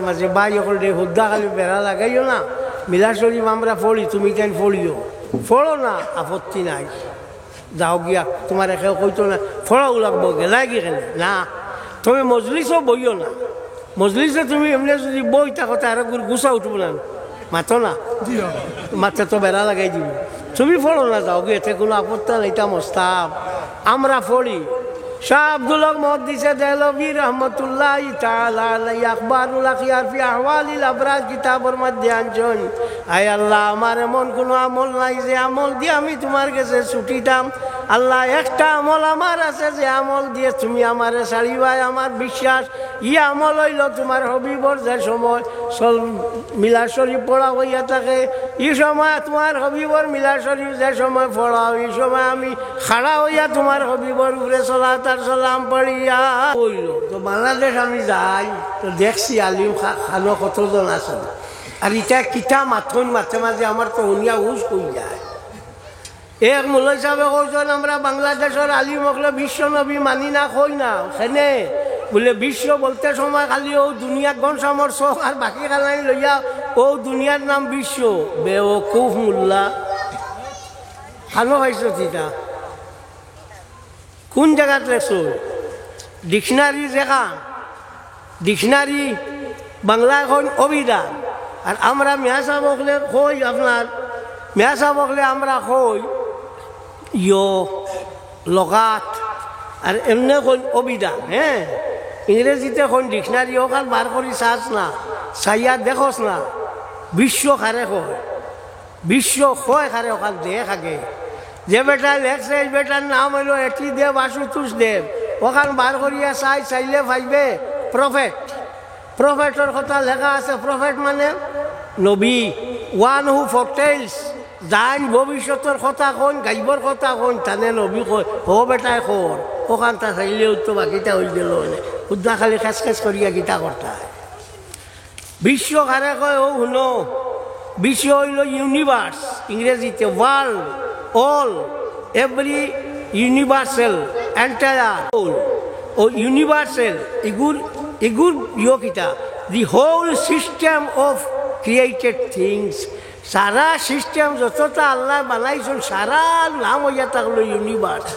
মাঝে ভাই সকল হুদ্দা খালি বেড়া লাগাইও না, মিলাদ শরীফ আমরা পড়ি, তুমি কেন পড়িও, পড়ো না, আপত্তি নাই, যাও গিয়া তোমার একে কইতো না ফড়াও লাগবো গেলাই কি কেন না, তুমি মজলিসও বইও না, মজলিসে তুমি এমনি যদি বই থাকো তার গুছা উঠবো না, মাতো না, মাথা তো বেড়া লাগাই দিব, তুমি পড়ো না, যাও গিয়ে এতে কোনো আপত্তি নাই, এটা মোস্তাব আমরা পড়ি। শাহ আব্দুল হক মুহাদ্দিসে দেহলভী রহমতুল্লাহ তাআলা আলাইহি আখবারুল আখিয়ার ফি আহওয়ালিল আবরার কিতাবের মধ্যে আনছেন, আয় আল্লাহ আমার এমন কোনো আমল নাই যে আমল দিয়ে আমি তোমার কাছে ছুটিতাম, আল্লাহ একটা আমল আমার আছে যে আমল দিয়ে তুমি আমারে ছাড়িবাই, আমার বিশ্বাস ই আমল হইল তোমার হবিবর যে সময় মিলাদ শরীফ পড়া হইয়া থাকে, এই সময় তোমার হবিবর মিলাদ শরীফ যে সময় পড়া এই সময় আমি খাড়া হইয়া তোমার হবিবর উপরে সালাত আর সালাম পড়িয়া হইল। তো বাংলাদেশ আমি যাই তো দেখছি আলিম খানো কতজন আছেন, আর এটা কিতা মাথন মাঝে মাঝে আমার তো উনিয়া উজ কই যায়। এক মৌলভী সাহেবে কইছেন আমরা বাংলাদেশের আলিম হকলে বিশ্ব নবী মানি না, কই না সেনে বলে বিশ্ব বলতে সময় খালি ও দুনিয়ার গনসামর চোখ আর বাকি খালাই লইয়া ও দুনিয়ার নাম বিশ্ব, বেওকুফ মোল্লা খানো পাইছ তিতা কোন জায়গাত লেখছো, ডিকশনারি দেখা ডিকশনারি বাংলা এখন অভিধান, আর আমরা মিয়া সাহেব হকলে কই আপনার মিয়া সাহেব হকলে আমরা কই ইয় লগাত, আর এমনি কোন অভিধান, হ্যাঁ ইংরেজিতে কোন ডিকশনারি ওখান বার করি চাস না, চাইয়া দেখোস না, বিশ্ব খারে কয়, বিশ্ব কয় খারে ওখান দেখ আগে, যে বেটা লেখছে এই বেটার নাম হইল এটি দেব আশুতোষ দেব, ওখান বার করিয়া চাইলে ভাইবে প্রফেট, প্রফেটর কথা লেখা আছে, প্রফেট মানে নবী, ওয়ান হু ফরটেলস যান ভবিষ্যতের কথা কোন গাইবর কথা কোন তানে নবী কয়, ও বেটায় কর ওখান তা চাইলেও তো বাকিটা হয়ে গেল, উদ্দা খালি খেস খেস করিয়া গীতা করতে হয়। বিশ্ব কারে কয় ও শুনো, বিশ্ব হইল ইউনিভার্স, ইংরেজিতে world, all, every, universal, entire, ও ইউনিভার্সাল এগুর ইয় কিতা the whole system of created things, সারা সিস্টেম যতটা আল্লাহ বানাইছেন সারা নাম হইয়া থাকলো ইউনিভার্স,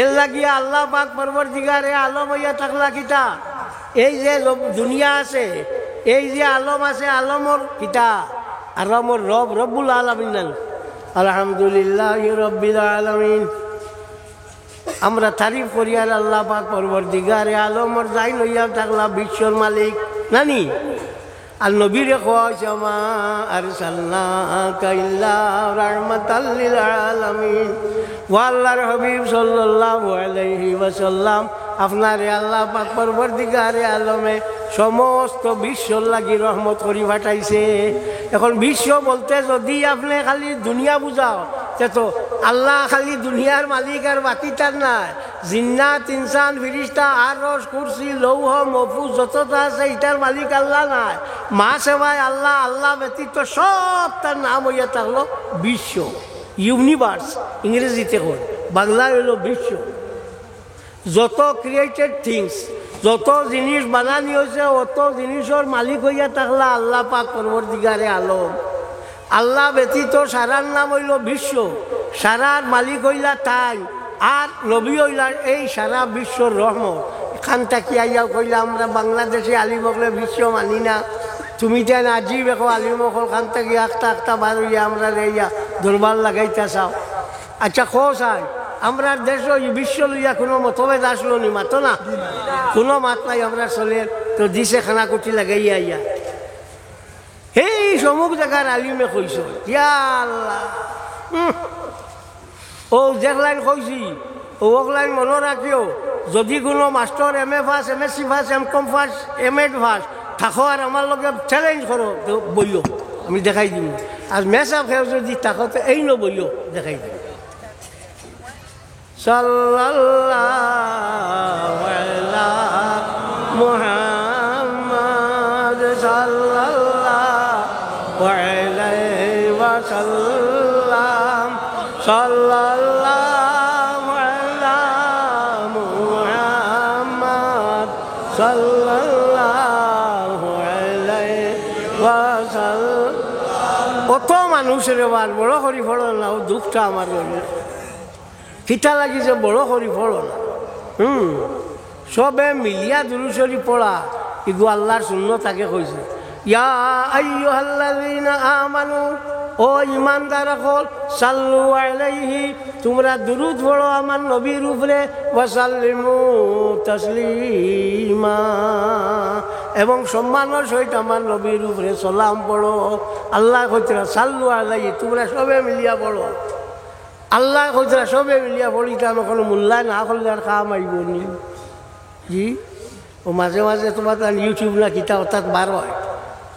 এর লাগিয়া আল্লাহ পাক পরবর্তীকারে আলম হইয়া থাকলা কিতা, এই যে দুনিয়া আছে এই যে আলম আছে আলমর কিতা, আলমর রব রব্বুল আলামিন, আলহামদুলিল্লাহ রব্বিল আলামিন, আমরা তারিফ করি আর আল্লাহ পাক পরবর্তীকারে আলমর যাই লইয়া থাকলা বিশ্বর মালিক নানি, আর নবীরে কইছে মা আরসালনাকা ইল্লা রাহমাতাল লিল আলামিন, ও আল্লাহর হাবিব সাল্লাল্লাহু আলাইহি ওয়াসাল্লাম আপনারে আল্লাহ পাক পরবর্তীকারে আলমে সমস্ত বিশ্বর লাগি রহমত করি পাঠাইছে। এখন বিশ্ব বলতে যদি আপনি খালি দুনিয়া বুঝাও তো আল্লাহ খালি দুনিয়ার মালিক আর বাকি তার নাই, জিন্নাত ইনসান ফিরিস্তা আরশ কুরসি লৌহ মহফুজ যতটা আছে এটার মালিক আল্লাহ নাই, মা সেবাই আল্লাহ, আল্লাহ ব্যতীত সব তার নাম হইয়া থাকলো বিশ্ব, ইউনিভার্স ইংরেজিতে কই, বাংলায় হইল বিশ্ব, যত ক্রিয়েটেড থিংস যত জিনিস বানানি হয়েছে অত জিনিসের মালিক হইয়া থাকলা আল্লাহ পাক পরবর্তীকারে আলম, আল্লাহ ব্যতীত সারার নাম হইল বিশ্ব, সারার মালিক হইলা তাই, আর নবী হইলা এই সারা বিশ্বর রহমত। এখান থাকি আইয়া কইলা আমরা বাংলাদেশে আলিমকলে বিশ্ব মানি না, তুমি যেন আজি দেখো আলিমকল খান থাকি আখতা বার হইয়া আমরা রেইয়া দরবার লাগাইতে চাও, আচ্ছা খো চাই আমরা দেশ বিশ্ব লইয়া কোনো মতভেদ আসলো নি, মাতো না, কোনো মাত নাই আমরা চলে তো দিছে খানা কুটি লাগাইয়া আইয়া এই সমুক জায়গার আলিমে কইস আল্লাহ, ও যেগলাইন কইছি ওগলাইন মনে রাখিও, যদি কোনো master M A first M S C first M com first M ed first থাকো আর আমার লগে চ্যালেঞ্জ করো তো বইও আমি দেখাই দিম, আর মেসাপ খেয়ে যদি থাকো তো এই নো বইও দেখাই দিম। সাল্লাল্লাহু আলা মুহাম্মাদ সাল্লাল্লাহু আলাইহি ওয়াসাল্লাম, সাল্লাল্লাহু আলা মুহাম্মাদ সাল্লাল্লাহু অত মানুষের এবার বড় করি ফল না, ও দুঃখটা আমার কিতা লাগিছে বড় করি ফল না। সবে মিলিয়া দুরূদ শরীফ পড়া ইগু আল্লাহর সুন্নাত তাকে কইছে, ইয়া আইয়ুহাল্লাযীনা আমানু, ও ইমানদার হল, সাল্লু আলাইহি, তোমরা দুরূদ পড়ো আমার নবীর উপরে, ওয়া সাল্লিমু তাসলিমা, এবং সম্মানের সহিত আমার নবীর উপরে সালাম পড়ো। আল্লাহ কইতরা সাল্লু আলাইহি, তোমরা সবে মিলিয়া পড়ো। আল্লাহ কইতরা সবে মিলিয়া পড়ি, আমি কোনো মূল্যায় না করলে আর কাম আইব নি। জি, ও মাঝে মাঝে তোমার ইউটিউব না কিতা অর্থাৎ বার হয়,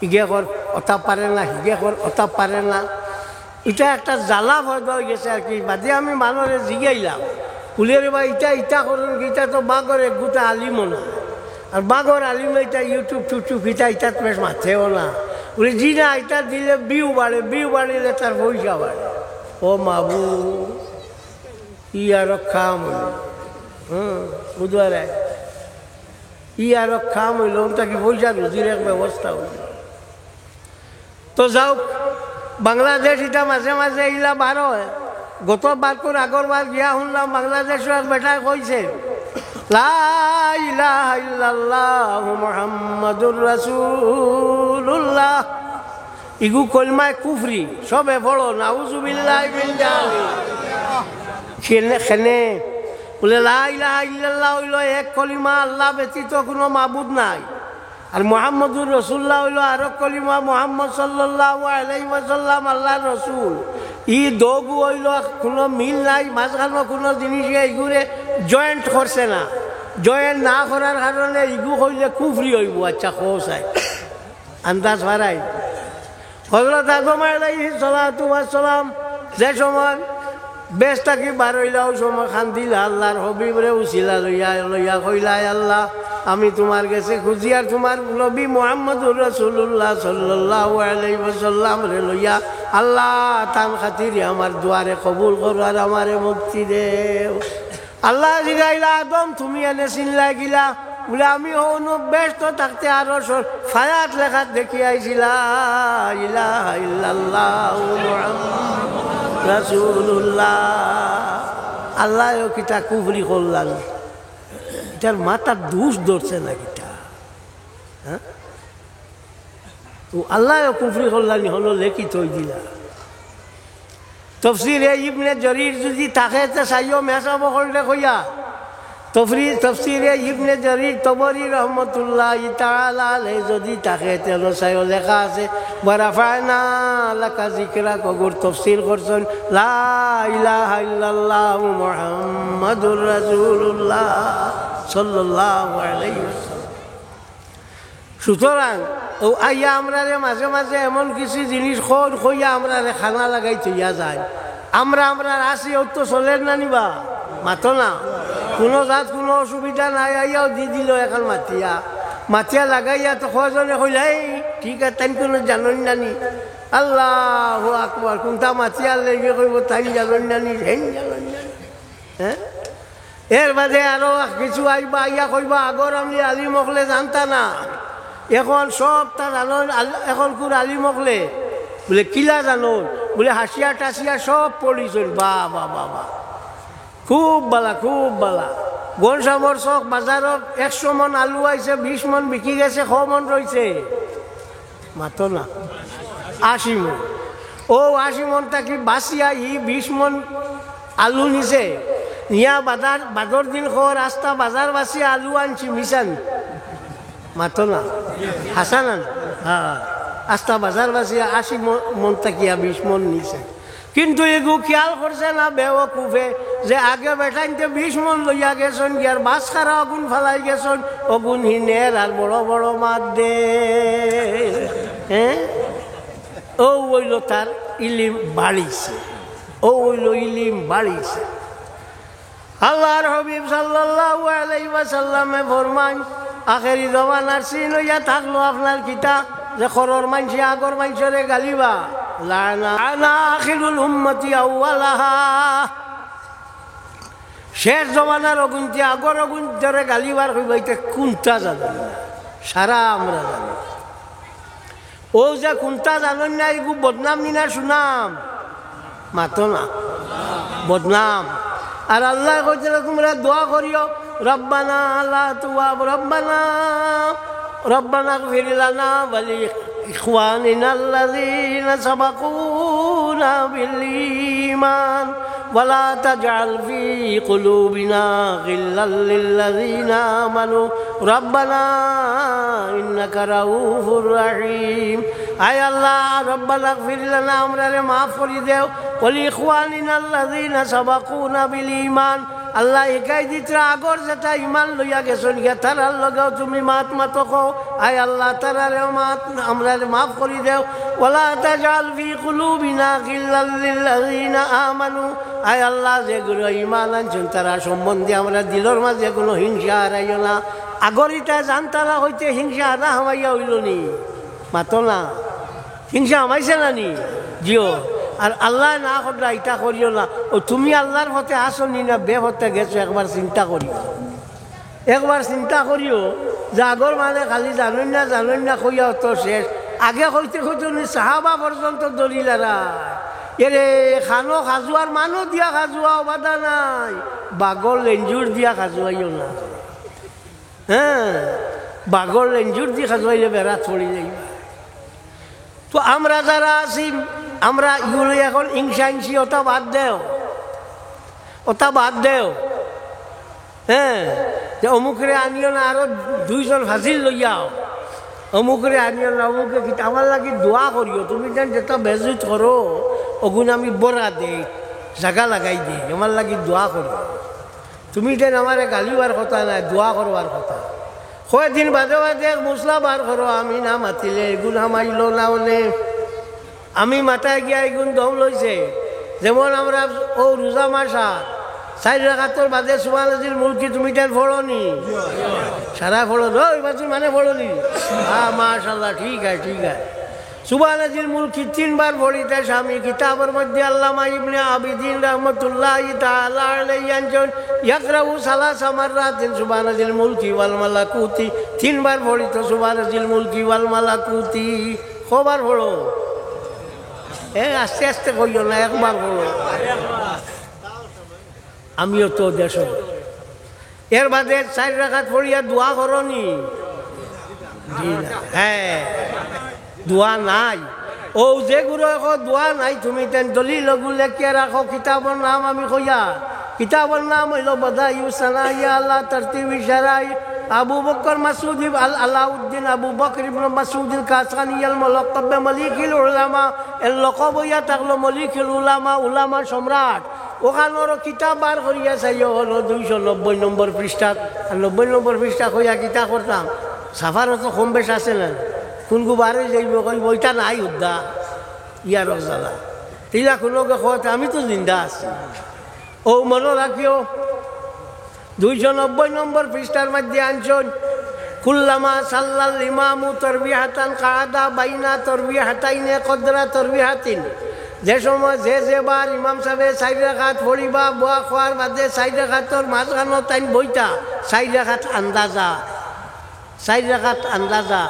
ইগে কর অতাপ পারে না, হিগে কর অতাপ পারে না, এটা একটা জ্বালা ভয় হয়ে গেছে আর কি। বাদে আমি মানুষের জিগাইলাম, ফুলের বা ইটা ইটা করুন, ইটা তো বাঘর এক গোটা আলিমও না, আর বাঘর আলিম এটা ইউটিউব টুটুব ইটা ইটাত বেশ মাথেও না, বলে জি না, এটা দিলে বিউ বাড়ে, বিউ বাড়িলে তার পয়সা বাড়ে। ও মাবু ই আর খাম বুধবার ই আর খাম হইল, তাকে পয়সা রুজির এক ব্যবস্থা হইল। তো যাও, বাংলাদেশ এটা মাঝে মাঝে এইলা বার হয়। গতবার করে আগরবার গিয়া শুনলাম বাংলাদেশের এক বেটা কইছে, লা ইলাহা ইল্লাল্লাহু মুহাম্মাদুর রাসূলুল্লাহ, ইগু কলমায় কুফরি, সবে পড়ো নাউযুবিল্লাহি মিন জালিক। খেনে বলে লা ইলাহা ইল্লাল্লাহ হইল এক কলিমা, আল্লাহ ব্যতীত কোনো মাবুদ নাই, আর মুহাম্মদুর রাসূলুল্লাহ হইল আরো কলিমা, মুহাম্মদ সাল্লাল্লাহু আলাইহি ওয়াসাল্লাম আল্লাহর রাসূল। ই দোগু হইল কোনো মিল নাই, মাঝখানে কোনো জিনিস এইগুলো জয়েন্ট করছে না, জয়েন্ট না করার কারণে ইগু হইলে কুফরি হইব। আচ্ছা খোসাই আন্দাজ হারাই। হযরত আদম আলাইহিস সালাতু ওয়াস সালাম যে সময় বেশ থাকি বার হইলা, ওই সময় খান্দিলা আল্লাহর হবিবরে উছিলা লইয়া লইয়া কইলা, আল্লাহ আমি তোমার কাছে খুঁজি, আর তোমার নবী মুহাম্মদুর রাসূলুল্লাহ সাল্লাল্লাহু আলাইহি ওয়াসাল্লাম রে লইয়া, আল্লাহ তান খাতিরে আমার দুয়ারে কবুল করো আর আমারে মুক্তি দেও। আল্লাহ জিগাইলা, আদম তুমি এনে চিনলা গিলা? বলে আমি হনো ব্যস্ত থাকতে আরো ফায়াত লেখা দেখি আইছিলা, ইলাহা ইল্লাল্লাহু মুহাম্মাদুর রাসূলুল্লাহ। আল্লাহ কিতা কুফরি করলাম, এটার মাথার দুষ ধরছে না কিটা, হ্যাঁ? আল্লাহ কুফরি করলানি হলো লেখি থই দিলা। তফসিরে ইবনে জরির যদি থাকে তো চাইও মেসাবো করলে কইয়া, তফসিরে ইবনে জরির তবরি রহমতুল্লাহ তাআলা আলাইহি যদি থাকে তেল চাইও লেখা আছে, ওয়ারাফা'না লাকা যিকরা, কগুর তফসির করছেন লা ইলাহা ইল্লাল্লাহু মুহাম্মাদুর রাসূলুল্লাহ সাল্লাল্লাহু আলাইহি ওয়াসাল্লাম। সুতরাং ও আইয়া আমরা মাঝে মাঝে এমন কিছু জিনিস খইয়া আমরা খানা লাগাই থইয়া যায়, আমরা আসি ও তো চলেন না নিবা মাতো না, কোনো জাত কোনো অসুবিধা নাই, আইয়াও দি দিল এখন মাতিয়া লাগাইয়া তো কজনে কইল, এই ঠিক আছে তাই কোনো জানন নানি, আল্লাহু আকবার, কোনটা মাতিয়া লেগে কইব তাই জানন নানি, হেন জানন নানি। হ্যাঁ, এর বাদে আরো কিছু আইবা, আইয়া কইবা আগর আমি আলিম হকলে জানতা না, এখন সব তা জানন, এখন কোন আলিম হকলে বলে কিলা জানন, বলে হাসিয়া টাসিয়া সব পড়িছেন। বা বা বাবা, খুব বালা, খুব বালা। গনসামর চক বাজারত 100 মন আলু আইছে, 20 মন বিকি গেছে, 100 মন রয়েছে মাতো না 80 মন। ও 80 মন থাকি বাঁচিয়া ই 20 মন আলু নিছে, নিয়া বাদর দিন রাস্তা বাজার বাঁচি আলু আনছি, মিশান মাতো না হাসান। হ্যাঁ, আস্তা বাজার বাঁচি 80 মন থাকিয়া 20 মন নিছে। কিন্তু এগু খেয়াল করছে না বেওকুফে, যে আগে বেটাইতে 20 মন লইয়া গেছেন, গিয়ার বাস খারা অগুন ফালাই গেছেন, অগুন হিনের আর বড় বড় মাছ দে। হ্যাঁ, ও ওইল তার ইলিম বাড়িছে, ও ওইল ইলিম বাড়িছে। আল্লাহর হাবিব সাল্লাল্লাহু আলাইহি ওয়াসাল্লামে ফরমান, আখেরি জমানার সিন হইয়া থাকলো আপনার কিতা, যে খরর মানসি আগর মানসরে গালিবা, লানা আখিরুল উম্মতি আউয়ালাহা, শেষ জমানার অগুন্তি আগর অগুন্তরে গালিবার কইবা, এটা কোনটা জানি না, সারা আমরা জানি। ও যে কোনটা জানেন না এগু বদনাম নিনা সুনাম মাতো না বদনাম আর আল্লাহ কইছে তোমরা দোয়া করিও রব্বানা লা তুওয়াব রব্বানা রব্বানা ইগফির লানা ওয়া লি ইখওয়ানিনা আল্লাযীনা সাবাকুনা বিল ঈমান ওয়া লা তাজআল ফি কুলুবিনা গিল্লাল লিল্লাযীনা আমানু রব্বানা ইন্নাকা রাউফুর রহিম আয় আল্লাহ রব্বানা ইগফির লানা আমরারে মাফ করে দেও ওয়া লি ইখওয়ানিনা আল্লাযীনা সাবাকুনা বিল ঈমান আল্লাহ একাই দিত্রা আগর যেটা ইমান লইয়া গেছেন গিয়া তারার লগেও তুমি মাত মাতো কও আয় আল্লাহ তারারে মাত আমরা মাফ করি দেও ওয়ালা তাজাল ফি কুলুবিনা গিল্লাল লিল্লাযীনা আমানু আয় আল্লাহ যেগুলো ইমান আনছেন তারা সম্বন্ধে আমরা দিলর মাঝে কোনো হিংসা হারাইও না আগরিটা জানতালা হইতে হিংসা হারা হামাইয়া হইল নি মাতো না হিংসা হামাইছে না নি জিও আর আল্লাহ না করলে এটা করিও না ও তুমি আল্লাহর হতে আসো নি না বে হতে গেছো একবার চিন্তা করিও যে আগর মানে খালি জানেন না কইয়া তো শেষ আগে হইতে নি সাহাবা পর্যন্ত দলিলারা এরে খানো খাজুয়ার মানুষ দিয়া খাজুয়া বাধা নাই বাগর লেঞ্জুর দিয়া খাজুয়াইও না হ্যাঁ বাগর লেঞ্জুর দিয়ে খাজুয়াইলে বেড়া ছড়ি যাইবা তো আমরা যারা আছি আমরা ইগুলো এখন হিংসা ওটা বাদ দেও হ্যাঁ যে অমুকরে আনিও না আরো দুইজন ফাজিল লইয়াও অমুকরে আনিও না অমুকে আমার লাগি দোয়া করিও তুমি যেন যেটা বেজুত করো অগুন আমি বড়া দেই জাগা লাগাই দিই আমার লাগি দোয়া করিও তুমি যেন আমার গালিবার কথা নাই দোয়া করবার কথা কয়দিন বাদে মশলা বার করো আমি না মাতিলে এগুন হামাইল না ওনে আমি মাথায় গিয়া এগুন দম লইছে যেমন আমরা ও রোজা মাসা 4 রাকাতের বাদে সুবহানাল্লাহিল মুলকি তুমি তার ফড়নি সারা ফড়ো ওই বাজু মানে ফড়নি হ্যাঁ মাশাআল্লাহ ঠিক আছে সুবহানাল্লাহিল মুলকি 3 বার পড়িতে স্বামী কিতাবের মধ্যে আল্লামা ইবনে আবিদিন রাহমাতুল্লাহি তাআলা আলাইহি আনজন ইয়াকরাউ সালাসা মাররাতিন সুবহানাল্লাহিল মুলকি ওয়াল মালাকুতি 3 বার পড়িতো সুবহানাল্লাহিল মুলকি ওয়াল মালাকুতি কবার পড়ো আস্তে আস্তে কইও না একবার বলো আমিও তো দেশ এর বাদে 4 রাকাত পড়িয়া দোয়া করনি হ্যাঁ দোয়া নাই ও যে গুরু এখন দোয়া নাই তুমি তেন দলিল গুলে কে রাখো কিতাবের নাম আমি কইয়া কিতাবের নাম হইল বাদাইউ সানাইয়া আল্লাহ তারতিবি শারাই আবু বকর মাসউদ আলাউদ্দিন আবু বকর ইবনে মাসউদ কাসানি আল মুলাক্কাব মালিকুল উলামা এর লকব ইয়া তাকলো মালিকুল উলামা সম্রাট ওখানোর কিতাব বার করিয়া চাইও হলো 290 নম্বর পৃষ্ঠা আর 90 নম্বর পৃষ্ঠা কইয়া কিতাব করতাম সাফারও তো কম বেশ আছে না কোনগু বারে যাইব কই বইটা নাই উদ্দা ইয়ার জ্বালা তিলা কোনোকে কত আমি তো জিন্দা আছি ও মনে রাখিও 290 নম্বর পৃষ্ঠার মধ্যে আনছন কুল্লামা সাল্লাল ইমামু তারবিহাতান কাদা বাইনা তারবিহাতাইনে কদরা তারবিহাতিন যে সময় যে বার ইমাম সাহেব 4 রাকাত পড়িবা বুয়া খোয়ার বাদে 4 রাকাতর মাঝখানো তাইন বইটা 4 রাকাত আন্দাজা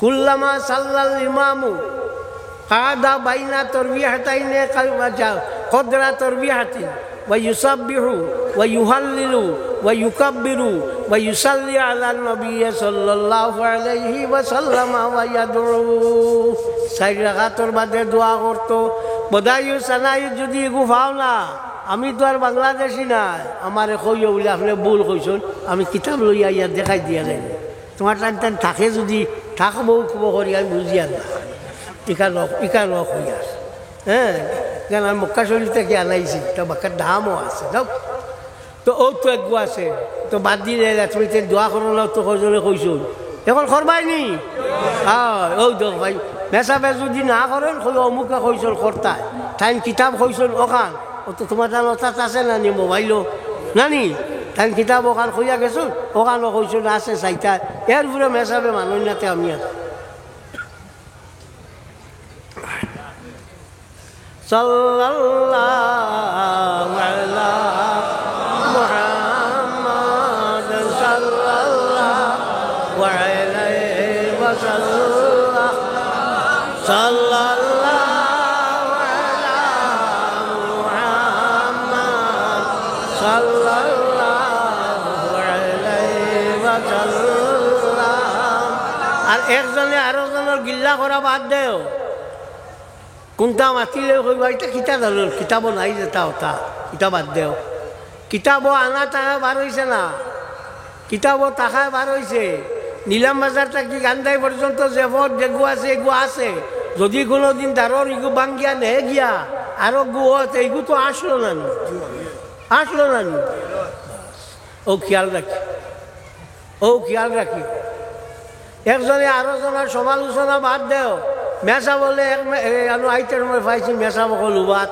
কুল্লামা সাল্লাল ইমামু কাদা বাইনা তারবিহাতাইনে কদরা তারবিহাতিন ويسبح ويهلل ويكبر ويصلي على النبي صلى الله عليه وسلم ويدعو 4 রাকাতের বাদে দোয়া করতো বদায়ু সানাই যদি গুফাও না আমি তো আর বাংলাদেশি না আমারে কইও বলে আপনি ভুল কইছেন আমি কিতাব লইয়া ইয়া দেখাই দিয়া যাই তোমার টান থাকে যদি থাকবো করি আমি বুঝিয়া না ইকান হইয়া হ্যাঁ কেন মক্কা শরীফ থেকে আনাইছি তো বাক্কার দামও আছে যাও তো ও তো একগু আছে তো বাদ দিলে তুমি দোয়া করো না তো কজনে কইছো এখন করবাই নি হ্যাঁ ও দেখ ভাই মেসাবে যদি না করেন অমুকে কইসন কর্তায় তাই কিতাব কইসন ওখান ও তো তোমার তার অর্থাৎ আছে না নি মোবাইলও নানি তাই কিতাব ওখান কইয়া গেছো ওখানও কইসন আছে চাইটা এর উপরে মেসাবে মানুষ নাতে আমি আছি সাল্লাল্লাহু আলা মুহাম্মাদ সাল্লাল্লাহু আলাইহি ওয়াসাল্লাম সাল্লাল্লাহু আলা মুহাম্মদ সাল্লাল্লাহু আলাইহি ওয়াসাল্লাম। আর একজনে আরো জনের গিল্লা করা বাদ দেও, কোনটা মাতিলে কইবা এটা কিতা ধরল, কিতাব নাই যেটা ওটা, কিতাব বাদ দেও। কিতাব আনা টাকা বার হয়েছে না, কিতাব টাকায় বার হয়েছে। নিলাম বাজার থাকি গান্ধাই পর্যন্ত যেগু আছে এগু আছে। যদি কোনোদিন দারর ইগু বাঙ্গিয়া নে গিয়া আরো গু আছে, এগু তো আসলো না, আসলো না। ও খেয়াল রাখি, ও খেয়াল রাখি। একজনে আরো জনের সমালোচনা বাদ দেও। মেসা বলে আইটার সময় পাইছি মেসা বকল উবাত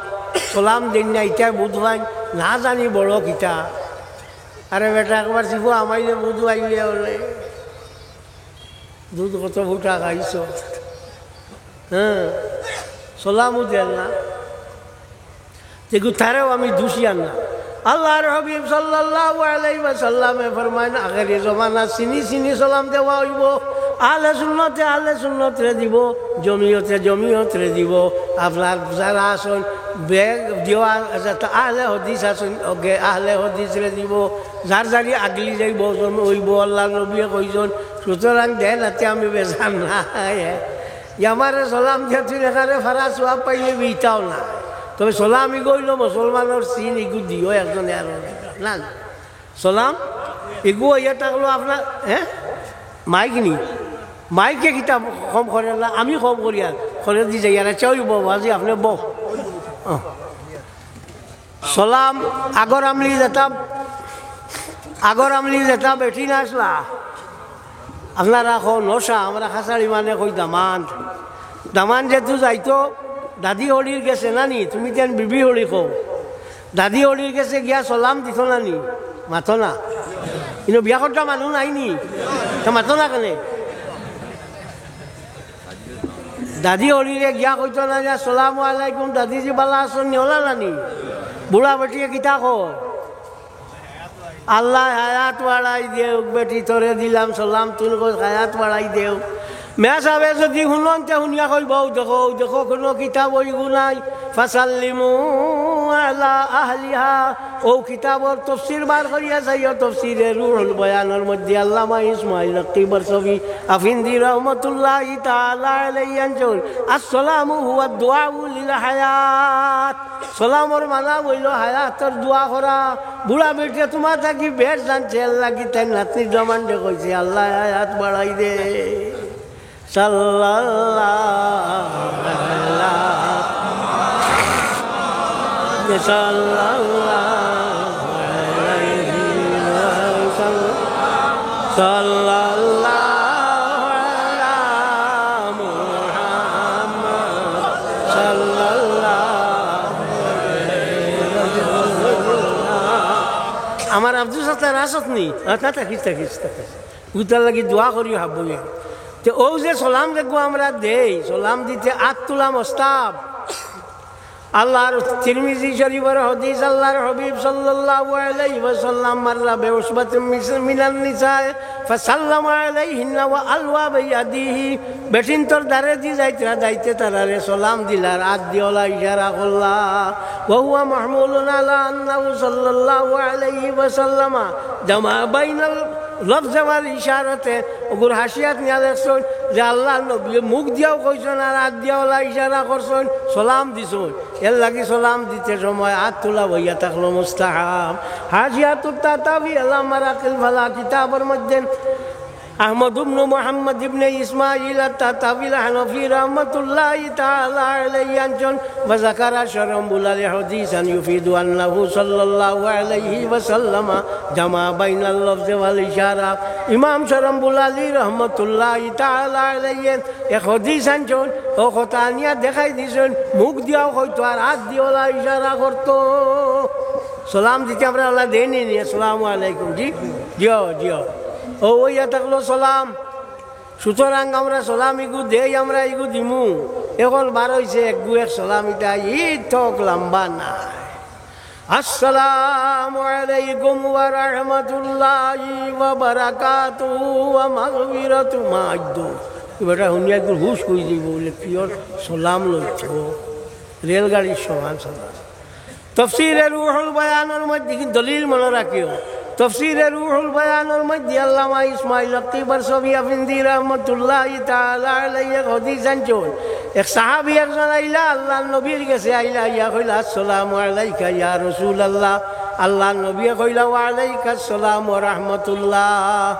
সালাম দিন না, ইটা বুধ ভাই না জানি বড় কিতা। আরে বেটা একবার শিব আমাইলে বুধ আইলে বলে দুধ কত ফুটা খাইছ, হ্যাঁ সালামও দেন না, দেখু তারেও আমি দুষিয়ান না। আল্লাহর হাবিব সাল্লাল্লাহু আলাইহি ওয়াসাল্লামে ফরমায় না, আগের জমানা চিনি চিনি সালাম দেওয়া হইব। আহলে সুন্নতে দিব, জমিয়তে দিব। আপনার যারা আসুন বেগ দেওয়া আহলে হদিস আসুন, আহলে হদিসরে দিব। যার যারি আগলি যাইব হইব, আল্লাহ নবীয়ে কইজন। সুতরাং দেন হাতে আমি বেজান না, আমারে সালাম দিয়েছিল এখানে ফারা চোয়া পাইলে বিটাও না। তবে সালাম ইগইল মুসলমানের চিন ইগু দিও একজনে আর না সালাম ইগু ইয়ে থাকলো আপনার। হ্যাঁ মাইক নি, মাইকে কিতাব কম করে না, আমি কম করি আর করে দি যাই আর চাই বউ আজি আপনি বউ। সালাম আগর আমলি যেতাম বেঠি না আসলা আপনারা কো নশা, আমরা খাসাড়ি মানে কই দামান যেহেতু যাইতো দাদি হলির গেছে নানি, তুমি তেন বিবি হলি কো দাদি হলির গেছে গিয়া সালাম দিত নানি, মাথো না। কিন্তু বিয়া করতে মানুষ নাইনি, মাথো না কেনে? দাদি হলিরে গিয়া কইতো না যে আসসালামু আলাইকুম দাদিজি বালা আসন নিহলা নানি। বুড়া বেটিয়ে কিতা কয় আল্লাহ হায়াত বাড়াই দেও, বেটি তোরে দিলাম সালাম, তুই হায়াত বাড়াই দেও। মেয়া সাহেবে যদি শুনন তে শুনিয়া কইব দেখো কোনো কিতাব ওইগু নাই, ফাসাল্লিমু আলা আহলিহা। ও কিতাবর তফসির বার করিয়া যাইও, তফসিরে রুহুল বয়ানের মধ্যে আল্লামা ইসমাইল আকিবরসবি আফিন্দি রহমতুল্লাহি তাআলা আলাইহি আনজন আসসালামু হুয়া দুআউ লিল হায়াত। সালামর মানা হইল হায়াতের দোয়া করা। বুড়া বেটে তোমার থাকি বেশ জানছে লাগি তাই নাতনি জমান্ডে কইছে আল্লাহ হায়াত বাড়াই দে। সাল্লাল্লাহু আলাইহি ওয়াসাল্লাম, সাল্লাল্লাহু আলা মুহাম্মদ সাল্লাল্লাহু আলাইহি ওয়াসাল্লাম। আমার আব্দুল সাত্তার আসত নি থাকিস উতার লাগি দোয়া করি হাবুয়া। তো ও যে সালাম দেখবো আমরা দেই, সালাম দিতে আত তুলা মস্তাব। আল্লাহর তিরমিজি শরীফের হাদিস, আল্লাহর হাবিব সাল্লাল্লাহু আলাইহি ওয়াসাল্লাম মাররা বিউসবাতিন মিনান নিসা ফাসাল্লামা আলাইহিন্না ওয়া আলওয়া বিয়াদিহি। বেটিন তোর দারে দি যাইতে তারারে সালাম দিলার, আদ দিওলা ইশারা করলা। ওয়া হুয়া মাহমুলুন আলা আন্নাহু সাল্লাল্লাহু আলাইহি ওয়াসাল্লাম জামা বাইনাল লফজ ওয়াল ইশারাতে। ওগুর হাসিয়াত নিয়া দেখছুন যে আল্লাহ নবী মুখ দিয়াও কইছেন আর হাত দিয়াওলা ইশারা করছেন, সালাম দিছুন। এর লাগি সালাম দিতে সময় হাত তোলা হইয়া থাকলো মুস্তাহাব। হাসিয়াতুত তাতাবি আলা মারাকিল ফালা কিতাবের মধ্যে আহমদ ইবনে মুহাম্মদ ইবনে ইসমাঈল আত-তাতাবি হানাফি রাহমাতুল্লাহি তাআলা আলাইহি আনজন ওয়া যাকারা শারামবুল আলী হাদিসান ইউফিদু আন্নাহু সাল্লাল্লাহু আলাইহি ওয়াসাল্লাম জামা বাইনাল লফজ ওয়াল ইশারা। ইমাম শারামবুল আলী রাহমাতুল্লাহি তাআলা আলাইহি এক হাদিস আনজন, ও কথা নিয়া দেখাই দিছেন মুখ দিয়াও হয়তো আর হাত দিওলা ইশারা করতো। সালাম দিতে আমরা আল্লাহ দেয়নি, আসসালামু আলাইকুম জি জিও ও ওইয়া থাকলো সালাম। সুতরাং আমরা সালাম ইগু দেই, আমরা ইগু দিমু। এখন বার হয়েছে এক সালাম, এটা ঈদ থক লম্বা না। আসসালামু আলাইকুম ওয়া রাহমাতুল্লাহি ওয়া বারাকাতুহু ওয়া মাগফিরাতু মা'আদ বেটা শুনিয়া একটু হুশ করে দিব বলে পিওর সালাম লইত রেলগাড়ির সমান সালাম। তফসিরে রুহুল বায়ানের মধ্যে দলিল মনে রাখিও, তফসিরে রুহুল বায়ানের মধ্যে আল্লামা ইসমাইল আক্তার সবি আফিন্দি রহমতুল্লাহি তাআলা আলাইহি হাদিস আনছেন এক সাহাবী একজন আইলা আল্লাহর নবীর কাছে আইলা ইয়া কইলা আসসালামু আলাইকা ইয়া রাসূলুল্লাহ, আল্লাহর নবী কইলা ওয়া আলাইকা আসসালাম ওয়া রাহমাতুল্লাহ।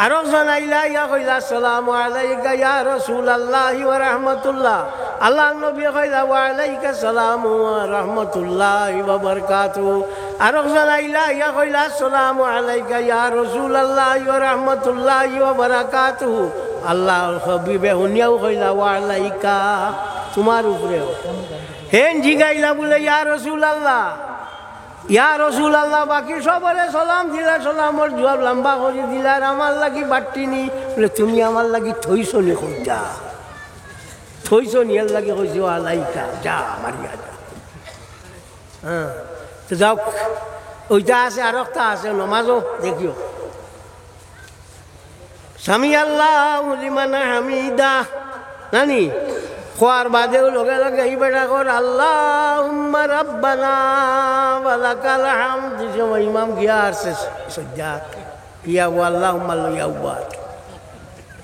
আরো জন আইলা ইয়া কইলা আসসালামু আলাইকা ইয়া রাসূলুল্লাহ ওয়া রাহমাতুল্লাহ, আল্লাহর নবী কইলা ওয়া আলাইকা আসসালাম ওয়া রাহমাতুল্লাহ ওয়া বারাকাতুহু। আরো জন আইলা ইয়া কইলা আসসালামু আলাইকা ইয়া রাসূলুল্লাহ ওয়া রাহমাতুল্লাহ ওয়া বারাকাতুহু, আল্লাহর হাবিবে হুনিয়াও কইলা ওয়া আলাইকা তোমার উপরেও। হেন জিগাইলা বলে ইয়া রাসূলুল্লাহ, ইয়া রাসূলুল্লাহ বাকি সবরে সালাম দিলা, সালামর জবাব লম্বা করে দিলা, আর আমার লাগি বাট্টিনি বলে তুমি আমার লাগি থইছো নি কইতা, থইছো নি এর লাগি কইছো আলাইকা যা মারিয়া যা। হ্যাঁ তো যাও, ওইটা আছে আর একটা আছে নমাজও দেখিও, সামি আল্লাহু লিমান হামিদা নানি খোয়ার বাদেও লগে লগে এই বেটা কর আল্লাহুম্মা রাব্বানা ওয়া লাকাল হামদ। সময় ইমাম গিয়া আসছে সজ্জাত ইয়া আল্লাহুম্মা লইয়া উবাদ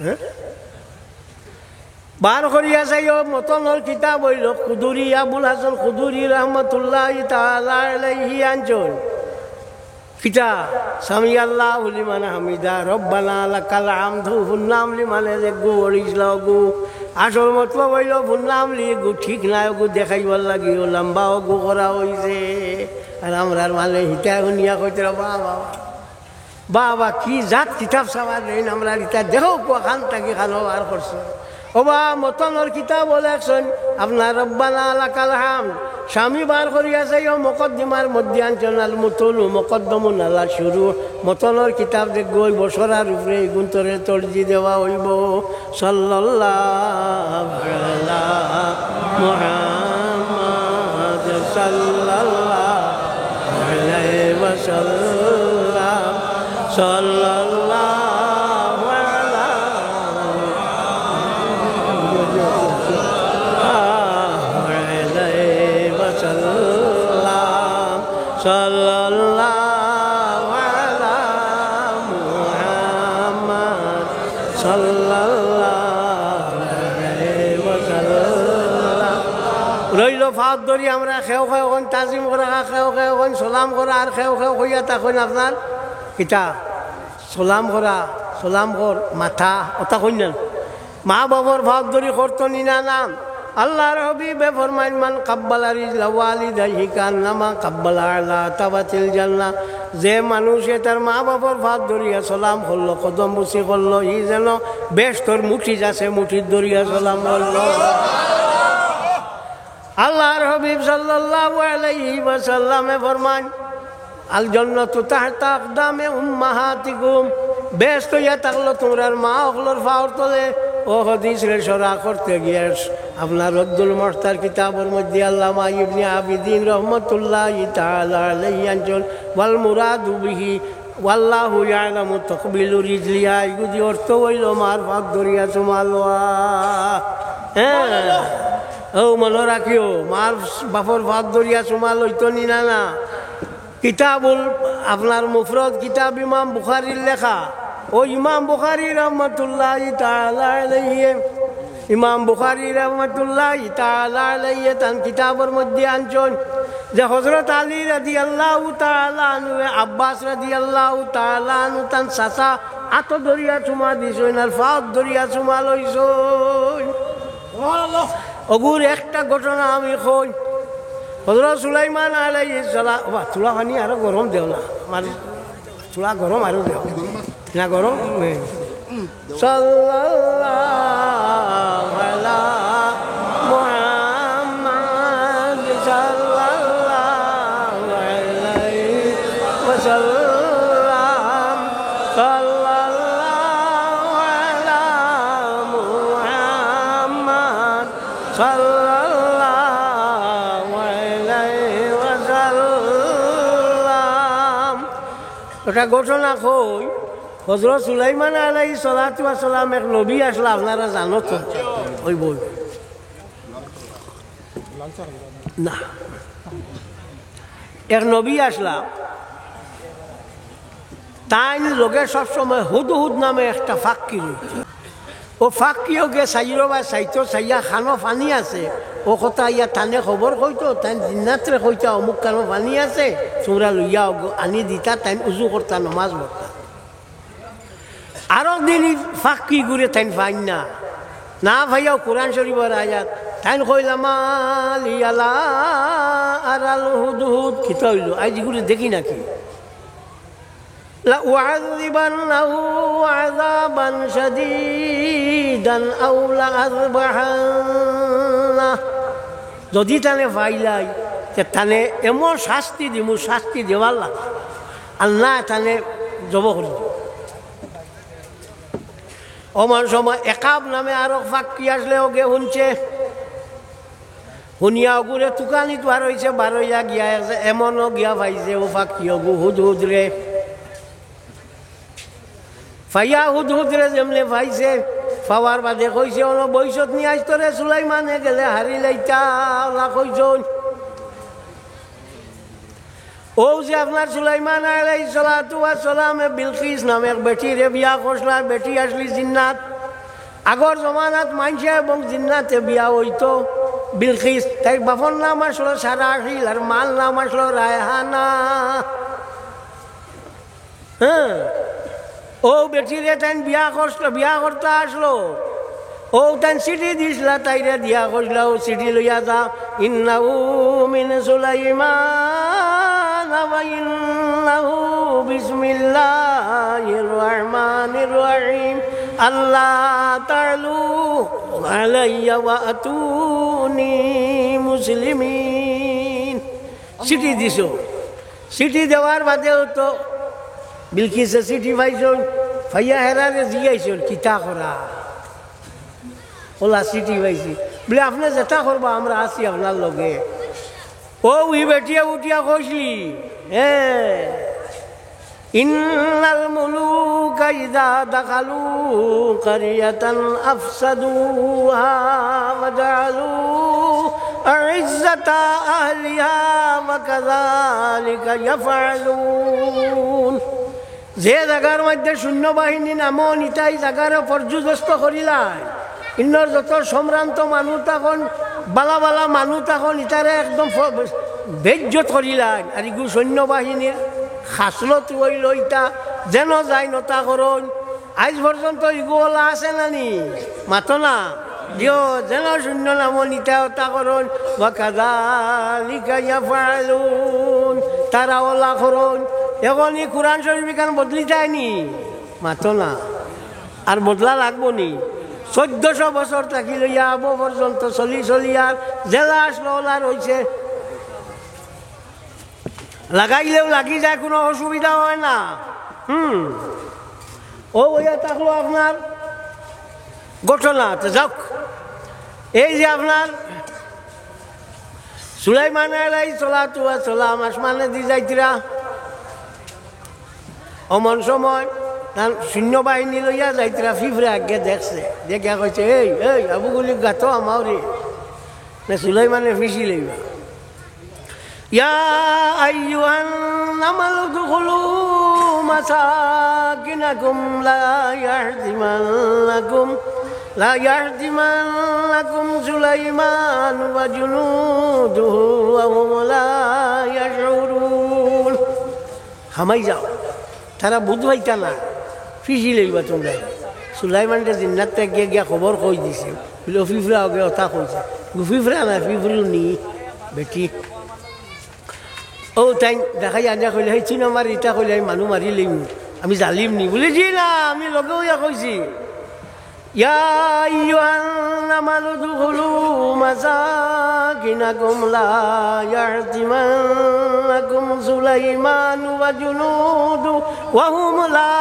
হ্যাঁ বার করিয়া যাইও মতনের কিতাব হইল খুদুরি, আবুল হাসান খুদুরি রহমতুল্লাহি তাআলা আলাইহি আনছেন কিতা সামি আল্লাহু লিমান হামিদা রব্বানা লাকাল হামদু ফুন্নাম লিমানে গু ওড়িসলা গু। আসল মতলব হইল ফুন্নাম লি গু ঠিক নাই গু দেখাইবার লাগি লম্বাও গু করা হইছে। আর আমরার মানে হিতা শুনিয়া কইতে বাবা বাবা কি জাত কিতাব চাবা দেন আমরা ইটা দেখো খান থাকি খানো আর করছে ওবা মতনের কিতাব বলেছেন আপনার রব্বানা লাকাল হামদ স্বামী বার করিয়া যাইও মকদ্দিমার মধ্যে আনছেন আল মুতলু মকদ্দমুন আলা শুরু। মতনের কিতাব দেখব ওই বছরার উপরে গুন্তরে তর্জি দেওয়া হইব সাল্লাল্লাহু আলা মুহাম্মাদ সাল্লাল্লাহু আলাইহি ওয়াসাল্লাম সাল্লাল্লাহু আলা আলাইহি ওয়াসাল্লাম সাল্লাল্লাহু আলা মুহাম্মাদ সাল্লাল্লাহু আলাইহি ওয়াসাল্লাম। রইল ফাঁক ধরি আমরা খেও খেও এখন তাজিম করা, খেও খেও এখন সালাম করা, আর খেও খেও হইয়া তখন আপনার কিতা সালাম করা, সালাম কর মাথা ওটা কইলেন মা বাবার ভাগ ধরি করতো নিনা নাম। আল্লাহর হাবিবে ফরমাইন মান কাব্বালা রিজলা ওয়ালিদাইহি কান্নামা কাব্বালা আলা তাবাতিল জান্নাহ। যে মানুষে তার মা বাবার ভাগ ধরিয়া সালাম করলো, কদম বুসি করলো, ই যেন বেশতর মুঠি যাচ্ছে মুঠির ধরিয়া সালাম করলো। আল্লাহর হাবিব সাল্লাল্লাহু আলাইহি ওয়াসাল্লামে ফরমান আল জান্নাতু তাহতা আকদামে উম্মাহাতিকুম। বেশ হইয়া থাকলো তোমরার মা ওগুলোর ফাওর তলে। ও হাদিসের সরা করতে গিয়ে আপনার রদ্দুল মুখতার কিতাবের মধ্যে আল্লামা ইবনে আবিদিন রহমাতুল্লাহি তাআলা আলাইহি আনছেন ওয়াল মুরাদু বিহি ওয়াল্লাহু ইয়ালামু তাকবিলু রিজলিহা। এগুলি অর্থ হইল মার ভাগ ধরিয়া চুমালোয়া। হ্যাঁ ও মনে রাখিও মার বাপর ভাগ ধরিয়া চুমাল হইতো নি না না। কিতাবুল আপনার মুফরদ কিতাব ইমাম বুখারীর লেখা। ও ইমাম বুখারী রহমাতুল্লাহি তাআলা আলাইহি, ইমাম বুখারী রহমাতুল্লাহি তাআলা আলাইহি তান কিতাবের মধ্যে আনছেন যে হযরত আলী রাদিয়াল্লাহু তাআলা আনহু আব্বাস রাদিয়াল্লাহু তাআলা আনহু তান চাচা আত ধরিয়া চুমা দিছেন আর ফাঁক ধরিয়া চুমা লইছেন। সুবহানাল্লাহ। অগুর একটা ঘটনা আমি কই। হযরত সুলাইমান আলাইহিস সালাম চুলা পানি আরো গরম দেও না, আমার চুলা গরম আরো দেও না গরম। সাল্লাল্লাহু আলা মুহাম্মাদ সাল্লাল্লাহু আলাইহি ওয়াসাল্লাম সাল্লাল্লাহু আলা মুহাম্মাদ সাল্লাল্লাহু আলাইহি ওয়াসাল্লাম। ওটা ঘটনা কই হযরত সুলাইমান আলাইহিস সালাতু ওয়াস সালাম এক নবী আসলা, আপনারা জানো তো? ওই বই না, এক নবী আসলা, তাই লোকে সবসময় হুদহুদ নামে একটা ফাঁকি রয়েছে। ও ফাঁকিও গে চাইরো বা চাইতো চাইয়া খানো পানি আছে, ও কথা ইয়া টানে খবর কইতো, তাই জিন্নাতরে কইতা অমুক খানো পানি আছে, তোমরা লইয়া আনি দিতা, তাই উজু করতা, নমাজ পড়তা। আরো দিন ফাঁকি ঘুরে তাই পাই না ভাইয়াও কোরআন শরীফের আয়াত তাই কইলাম আলিয়ালা আর আল হুদহুদ খিতা হইল, আজ ঘুরে দেখি নাকি لأعذبنه عذابا شديدا أو لأذبحنه, যদি তানে ফাইলাই তানে এমন শাস্তি দিমু, শাস্তি দেওয়ার লাগে, আল্লাহ তানে জব করি। অমান সময় একাব নামে আরো ফাঁকি আসলে ওকে শুনছে, শুনিয়া ওগুরে তুকানি বার হয়েছে, বার হইয়া গিয়া এমনও গিয়া পাইছে ও ফাঁকি ওগু হুদ রে ফাইয়া হুদরে যেমলে পাইছে, পাওয়ার বাদে কইছে অন বৈশত নিয়ে আসতরে সুলাইমানে গেলে হারি লাইতা ওলা কইছন। ও যে আপনার সুলাইমান আলাইহিস সালাতু ওয়াস সালামে বিলকিস নামে এক বেটিরে বিয়া করলা, বেটি আসলি জিন্নাত। আগর জমানাত মানছে এবং জিন্নাতে বিয়া হইতো বিলকিস, তাই বাপর নাম আসলো সারাহিল আর মাল নাম আসলো রায়হানা। হ্যাঁ, ও বেটিরে তাই বিয়া করছিল, বিয়া করতে আসলো, ও তাই চিঠি দিছিলা, তাইরে দিয়া করছিল, ও চিঠি লইয়া যা, ইন্নাহু মিন সুলাইমান ওয়া ইন্নাহু বিসমিল্লাহির রহমানির রহিম আল্লাহ তাআলু আলাইয়া ওয়া আতুনি মুসলিমিন। চিঠি দিছো, চিঠি দেওয়ার বাদেও তো বিলকিসে চিঠি পাইছন, ভাইয়া হেরারে জিগাইছন কিতা করা, ওলা চিঠি পাইছি বলে আপনি যেটা করবা আমরা আছি আপনার লগে। ও উই বেটিয়া উঠিয়া কইসলি, হ্যাঁ, ইন্নাল মুলুকা ইযা দাখালু কারিয়াতান আফসাদুহা ওয়া জাআলু আ'ইজ্জাতা আহলিহা ওয়া কাযালিকা ইয়াফআলুন। যে জায়গার মধ্যে সৈন্যবাহিনী নামো নিতাই জায়গারও পর্যদস্ত করিলাই, ইন্নর যত সম্ভ্রান্ত মানুষ তখন বালা বালা মানুষ তখন ইতারে একদম বেজ্জত করিলাই, আর ইগু সৈন্যবাহিনীর খাসলত হইল ইটা যেন যাই নতা করুন। আজ পর্যন্ত ইগুলা আছে নানি মাতো না দিও, যেন শূন্য নাম নিতা ওটা করুন, বা কাযালিকা ইয়াফআলুন, তারা ওলা করুন। এখনই কোরআন শরীফ কেন বদলি যায়নি মাতো না, আর বদলা লাগবো নি। 1400 বছর থাকি লইয়া আবো পর্যন্ত চলি আর জেলা আসলো ওলা রয়েছে, লাগাইলেও লাগি যায়, কোনো অসুবিধা হয় না। ও বইয়া থাকলো আপনার ঘটনা। যাক, এই যে আপনার সুলাইমান আলাইহিস সালাতু ওয়াস সালাম আসমানে দি যাইতিরা, অমন সময় সৈন্যবাহিনী লইয়া যাইতিরা, ফিফরে আগে দেখছে, দেখিয়া কইছে এই এই আবুগুলি গাতো আমারে না সুলাইমানে ফিসি লইবা। ইয়া আইয়ুহান নামাল দুখুলু মাসাকিনাকুম লা ইয়াহদিমান্নাকুম সুলাইমান ওয়া জুনুদুহু ওয়া হুম লা ইয়াশউরুন। হামাই যাও, তারা বুঝবাইতা না, ফিসি লইবা তোমরা। সুলাইমানটা জিন্নাতে গিয়ে গিয়া খবর কই দিছে, বলে ফিফরা আগে কথা কইছে, ফিফরা না ফিফরু নি বেটি। ও তাই দেখাই আনিয়া কইলে সেই চিন মারি ইটা কইলে আমি মানুহ মারি লইম, আমি জালিম নি বলে জি না, আমি লগে হইয়া কইছি ইয়া আইয়ুহান নামাল দুখুলু মাসাকিনাকুম লা ইয়াহদিমান্নাকুম সুলাইমান ওয়া জুনুদু ওয়া হুম লা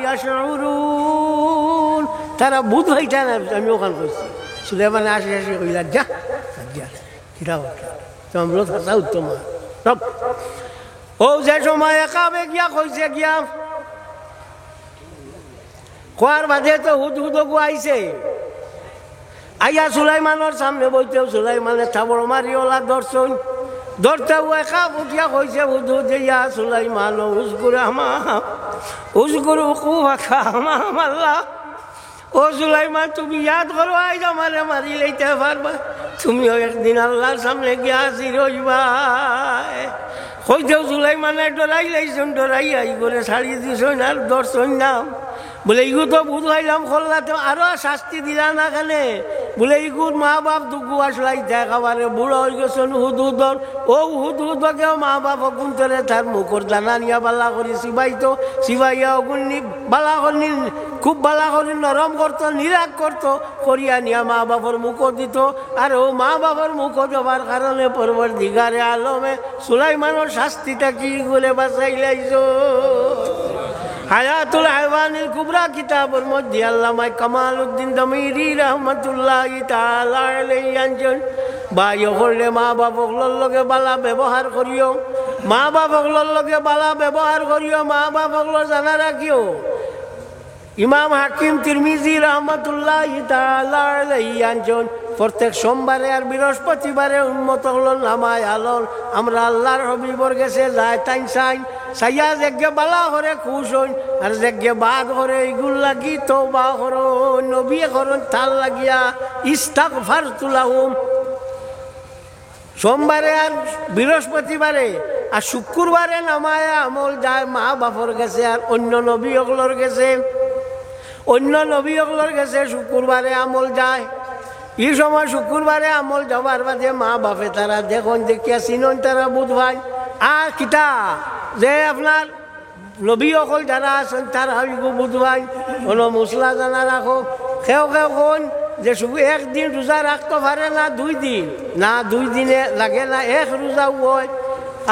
ইয়াশউরুন। তারা বুধ হইতা না, আমি ওখান কইছি। সুলাইমান আসি আসি কইলা যা যা কিরা তোমরা থাকা উত্তম। ও যে সময় একাবে গিয়া কইছে গিয়া কোয়ার বাদে তো হুদহুদগু আইছে, আইয়া সুলাইমানের সামনে বইতেও সুলাইমানের থাবড় মারিওলা দর্শন ধরতেও একা উঠিয়া কইছে হুদহুদ ইয়া সুলাইমান উজগুর উজগুর কুয়াখা আল্লাহ। ও সুলাইমান তুমি ইয়াদ করো আইজ আমারে মারি লইতে পারবা, তুমিও একদিন আল্লাহর সামনে গিয়া হাজির হইবা। কইতেও সুলাইমানে ডরাই লাইছেন, ডরাই আই করে ছাড়িয়ে দিছেন আর দর্শন নাম বলে ইগু তো ভূত হইলাম খোল্লাতে আরো শাস্তি দিলা না কেনে, বলে ইগুর মা বাপ দুগু আসলাই দেখাবারে বুড়ো হয়ে গেছেন হুদুদর। ও হুদুদকেও মা বাপ অগুন্তরে তার মুখর দানা নিয়া বালা করি সিবাইতো, সিবাইয়া অগুন বালা করি খুব বালা করি নরম করতো, নিরাগ করতো, করিয়া নিয়া মা বাপর মুখও দিত। আর ও মা বাপর মুখও দেওয়ার কারণে পরবর্তীকারে আলমে সুলাইমানের শাস্তিটা কি করে বাঁচাইলাইছো। হায়াতুল হায়ওয়ানিল কুবরা কিতাবের মধ্যে আল্লামা কামালউদ্দিন দমিরি রহমাতুল্লাহি তাআলা আলাইহি আনছেন, বাই হলে মা বাপগুলোর লগে বালা ব্যবহার করিও, মা বাপগুলোর লগে বালা ব্যবহার করিও, মা বাপগুলো জানা রাখিও। ইমাম হাকিম তিরমিজি রহমাতুল্লাহি তাআলা আলাইহি আনছেন, প্রত্যেক সোমবারে আর বৃহস্পতিবারে উম্মত হলো নামায় আলোর আমরা আল্লাহর হবিবর গেছে যায় তাই চাই সাইয়া যেগে বালা করে খুশ হইন আর যেগে বাদ করে এগুল লাগি তওবা করো, নবী করন তাল লাগিয়া ইস্তাগফারতু লাহুম। সোমবারে আর বৃহস্পতিবারে আর শুক্রবারে নামায় আমল যায় মা বাপর গেছে আর অন্য নবী ওগুলোর গেছে, অন্য নবী ওগুলোর গেছে শুক্রবারে আমল যায়। এই সময় শুক্রবারে আমল যাবার বাদে মা বাপে তারা দেখুন দেখিয়া চিনন তারা বুধ ভাই আর কিতা যে আপনার নবী অকল যারা আছেন তারা হইব বুধ ভাই কোনো মশলা জানা রাখো। কেউ কেউ কোন যে শুধু একদিন রোজা রাখতে পারে না 2 দিন, না 2 দিনে লাগে না এক রোজা হয়।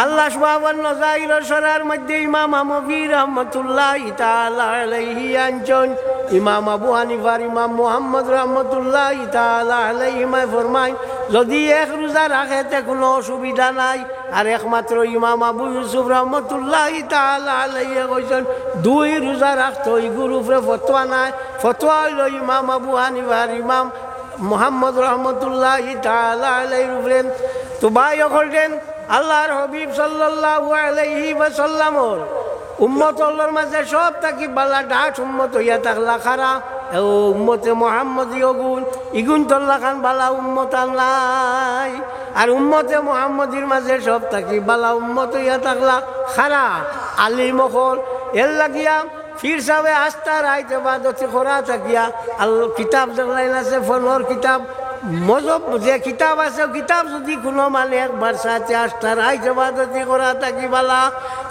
আল্লাহ সুবহানাহু ওয়া তাআলার শরীর মধ্যে ইমাম আহমদ রাহমাতুল্লাহি তাআলা আলাইহি আনছেন, ইমাম আবু হানিফার ইমাম মুহাম্মদ রাহমাতুল্লাহি তাআলা আলাইহি ফরমায় যদি এক রোজা রাখে তে কোনো অসুবিধা নাই। আর একমাত্র ইমাম আবু ইউসুফ রাহমাতুল্লাহি তাআলা আলাইহি কইছেন 2 রোজা রাখতে ওই গুরুফরে ফতোয়া নাই, ফতোয়া হইল ইমাম আবু হানিফার ইমাম মুহাম্মদ রাহমাতুল্লাহি তাআলা আলাইহি উপরে। তো ভাই হলেন আল্লাহর হবিব সাল্লাল্লাহু আলাইহি ওয়াসাল্লামর উম্মতর মাঝে সব থাকি বালা ডাক উম্মত হইয়া থাকলা খারা ও উম্মতে মুহাম্মদী গুণ ইগুন তল্লা খান বালা উম্মত নাই। আর উম্মতে মুহাম্মদীর মাঝে সব থাকি বালা উম্মত হইয়া থাকলা খারা আলিম হল এর লাগিয়া ফির সাবে আস্তা রাইতে বাদতে খোরা থাকিয়া আল্লাহ কিতাব দেখলাইন আছে ফোনের কিতাব মজব যে কিতাব আছে কিতাব যদি কোনো মানে একবার সাথে আস্তা রাইতে বাদতে খোরা থাকি বালা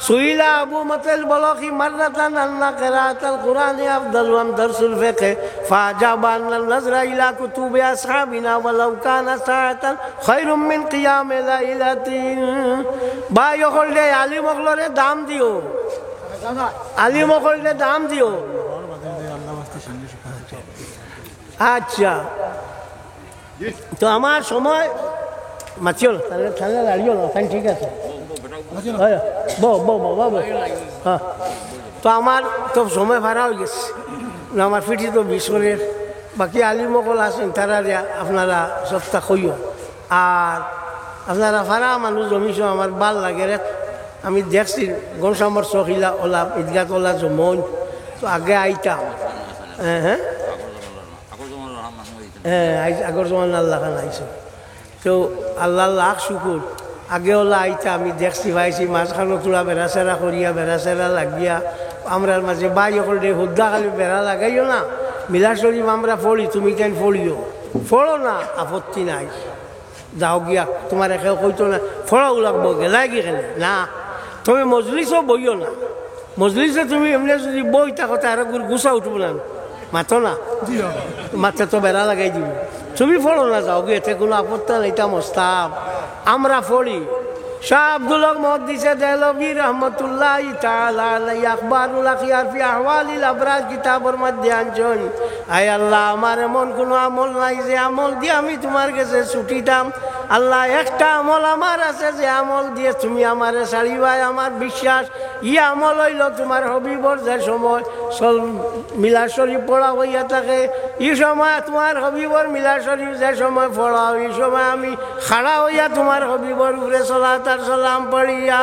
সুইলা আবু মতেল বলো কি মাররাতান আল্লাহ কিরাআতুল কুরআনি আফদালু আম দারসুল ফিকহ ফাজাবান নাজরা ইলা কুতুবি আসহাবিনা ওয়ালাউ কানা সাআতান খায়রুম মিন কিয়াম লাইলাতিন। ভাই হলে আলিম হলরে দাম দিও, আলিম হলরে দাম দিও। আচ্ছা তো আমার সময় মাছিও তাহলে ঠান্ডা দাঁড়িও না ঠিক আছে হ্যাঁ। তো আমার তো সময় ভাড়া হয়ে গেছে, আমার পিঠি তো বিশ্বরের বাকি আলিমকল আছেন তারা আপনারা সপ্তাহ কইও। আর আপনারা ভাড়া মানুষ জমিছ আমার ভাল লাগে রে। আমি দেখছি গনসামর চকিলা ওলা ঈদগাত ওলা জমন তো আগে আইতাম হ্যাঁ হ্যাঁ হ্যাঁ আগর জমান আল্লাহ খান আইস তো আল্লাহ লাখ শুকুর আগে ওলা আইতা আমি দেখছি পাইছি মাঝখানো তোলা বেড়া চেরা করিয়া বেড়া চেরা লাগিয়া আমরার মাঝে বাই অকল দে হুদ্দা খালি বেড়া লাগাইও না মিলা শরীফ আমরা ফড়ি তুমি কেন ফড়িও ফড়ো না আপত্তি নাই যাও গিয়া তোমার একে কইতো না ফড়াও লাগবো গেলাই কি কেন না তুমি মজলিসও বইও না, মজলিসে তুমি এমনি যদি বই থাকো তার গুছা উঠব না মাথো না মাথা তো বেড়া লাগাই দিব তুমি ফড়ো না যাও গিয়ে এতে কোনো আপত্তি নেই। এটা মোস্তাব আমরা ফড়ি। শাহ আব্দুল হক মুহাদ্দিসে দেহলভী রাহমাতুল্লাহি তাআলা আলাইহি আখবারুল আখিয়ার ফি আহওয়ালিল আবরার কিতাবের মধ্যে আনছেন, আয় আল্লাহ আমার এমন কোনো আমল নাই যে আমল দিয়ে আমি তোমার কাছে ছুটিতাম আল্লাহ একটা আমল আমার আছে যে আমল দিয়ে তুমি আমারে ছাড়িবাই, আমার বিশ্বাস ই আমল হইল তোমার হবিবর যে সময় মিলাদ শরীফ পড়া হইয়া থাকে, এই সময় তোমার হবিবর মিলাদ শরীফ যে সময় পড়া, এই সময় আমি খাড়া হইয়া তোমার হবিবর উপরে সালাত আর সালাম পড়িয়া